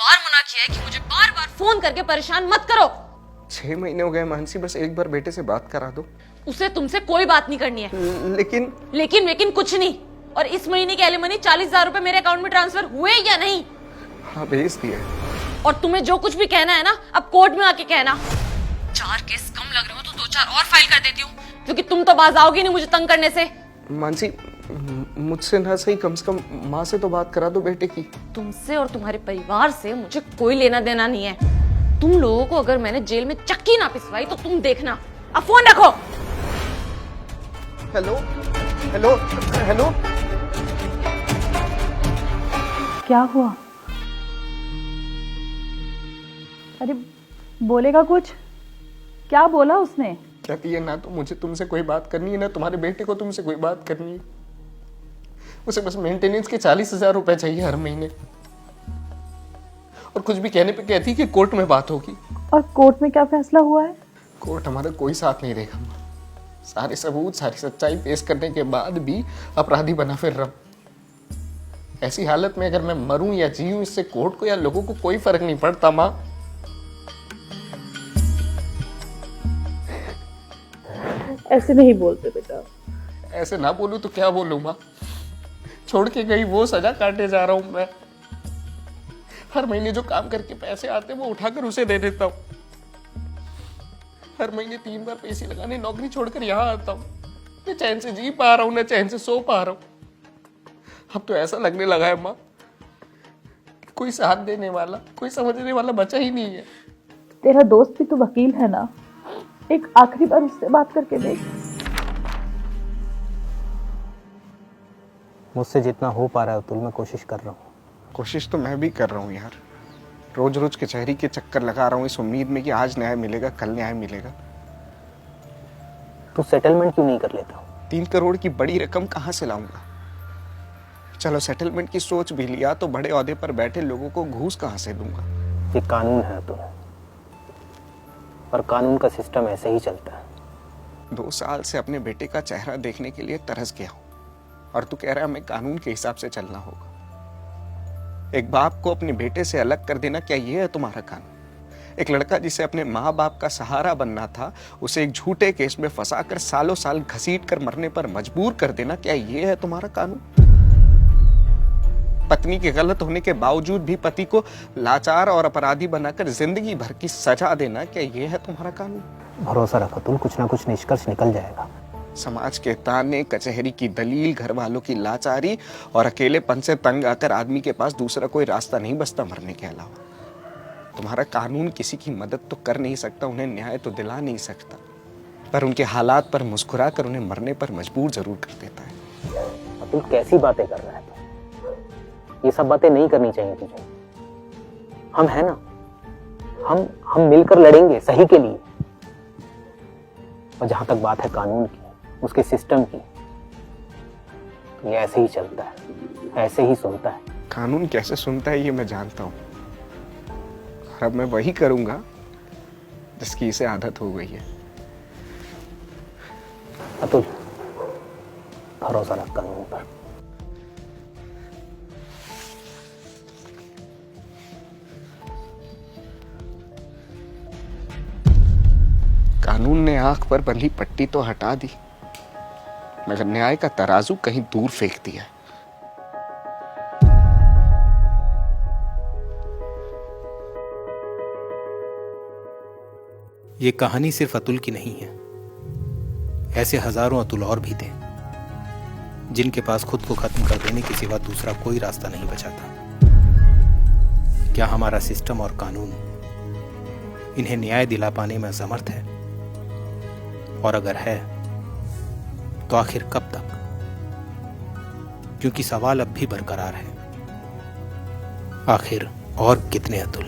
बार मना किया है कि मुझे बार बार फोन करके परेशान मत करो। 6 महीने हो गए मानसी, बस एक बार बेटे से बात करा दो। उसे तुमसे कोई बात नहीं करनी है। लेकिन कुछ नहीं। और इस महीने की एलिमनी 40,000 रुपए मेरे अकाउंट में ट्रांसफर हुए या नहीं? हाँ, भेज दिए। और तुम्हें जो कुछ भी कहना है ना, अब कोर्ट में आके कहना। 4 केस कम लग रहे हो तो 2-4 और फाइल कर देती हूँ, क्योंकि तुम तो बाज आओगी नहीं मुझे तंग करने से। मानसी, मुझसे ना सही, कम से कम माँ से तो बात करा दो बेटे की। तुमसे और तुम्हारे परिवार से मुझे कोई लेना देना नहीं है। तुम लोगों को अगर मैंने जेल में चक्की ना पिसवाई तो तुम देखना। अब फोन रखो। Hello hello hello. क्या हुआ? अरे बोलेगा कुछ? क्या बोला उसने? कहती है ना तो मुझे तुमसे कोई बात करनी है, ना तुम्हारे बेटे को तुमसे कोई बात करनी है। उसे बस मेंटेनेंस के 40,000 रुपए चाहिए हर महीने। और कुछ भी कहने पे कहती है कि कोर्ट में बात होगी। और कोर्ट में क्या फैसला हुआ है? कोर्ट हमारा कोई साथ नहीं देगा। सारे सबूत, सारी सच्चाई पेश करने के बाद भी अपराधी बना फिर रहा हूं। ऐसी हालत में अगर मैं मरूं या जीऊं, इससे कोर्ट को या लोगों को कोई फर्क नहीं पड़ता। माँ, ऐसे नहीं बोलते बेटा। ऐसे ना बोलूं तो क्या बोलूं माँ? छोड़ के गई वो सजा काटने जा रहा हूं मैं। हर महीने जो काम करके पैसे आते वो उठाकर उसे दे देता हूं। हर महीने 3 बार पैसे लगाने नौकरी छोड़कर यहाँ आता हूँ। न चैन से जी पा रहा हूँ, न चैन से सो पा रहा हूँ। अब तो ऐसा लगने लगा है माँ, कोई साथ देने वाला, कोई समझने वाला बचा ही नहीं है। तेरा दोस्त भी तो वकील है ना, एक आखिरी बार उससे बात करके देख। मुझसे जितना हो पा रहा है अतुल, मैं कोशिश कर रहा हूँ। कोशिश तो मैं भी कर रहा हूँ यार। रोज रोज कचहरी के चक्कर लगा रहा हूँ इस उम्मीद में कि आज न्याय मिलेगा, कल न्याय मिलेगा। तू सेटलमेंट क्यों नहीं कर लेता? 3 करोड़ की बड़ी रकम कहाँ से लाऊंगा? चलो सेटलमेंट की सोच भी लिया तो बड़े ओहदे पर बैठे लोगों को घूस कहाँ से दूंगा? ये कानून है अतुल, और कानून का सिस्टम ऐसे ही चलता है। 2 साल से अपने बेटे का चेहरा देखने के लिए तरस गया हूं, और तू कह रहा है हमें कानून के हिसाब से चलना होगा। एक बाप को अपने बेटे से अलग कर देना, क्या ये है तुम्हारा कानून? एक लड़का जिसे अपने माँ बाप का सहारा बनना था, उसे एक झूठे केस में फंसाकर सालों साल घसीट कर मरने पर मजबूर कर देना, क्या ये है तुम्हारा कानून? पत्नी के गलत होने के बावजूद भी पति को लाचार और अपराधी बनाकर जिंदगी भर की सजा देना, क्या ये है तुम्हारा कानून? भरोसा रख अतुल, कुछ ना कुछ निष्कर्ष निकल जाएगा। समाज के ताने, कचहरी की दलील, घर वालों की लाचारी और अकेलेपन से तंग आकर आदमी के पास दूसरा कोई रास्ता नहीं बचता मरने के अलावा। तुम्हारा कानून किसी की मदद तो कर नहीं सकता, उन्हें न्याय तो दिला नहीं सकता, पर उनके हालात पर मुस्कुरा कर उन्हें मरने पर मजबूर जरूर कर देता है। अतुल कैसी बातें कर रहा है तू? ये सब बातें नहीं करनी चाहिए तुझे। हम है ना, हम मिलकर लड़ेंगे सही के लिए। और जहां तक बात है कानून की, उसके सिस्टम की, तो ये ऐसे ही चलता है, ऐसे ही सुनता है। कानून कैसे सुनता है ये मैं जानता हूं, और अब मैं वही करूंगा जिसकी इसे आदत हो गई है। अतुल भरोसा रख कानून पर। कानून ने आंख पर बंधी पट्टी तो हटा दी, मगर न्याय का तराजू कहीं दूर फेंक दिया। ये कहानी सिर्फ अतुल की नहीं है। ऐसे हजारों अतुल और भी थे, जिनके पास खुद को खत्म कर देने के सिवा दूसरा कोई रास्ता नहीं बचा था। क्या हमारा सिस्टम और कानून इन्हें न्याय दिला पाने में असमर्थ है? और अगर है तो आखिर कब तक? क्योंकि सवाल अब भी बरकरार है, आखिर और कितने अतुल?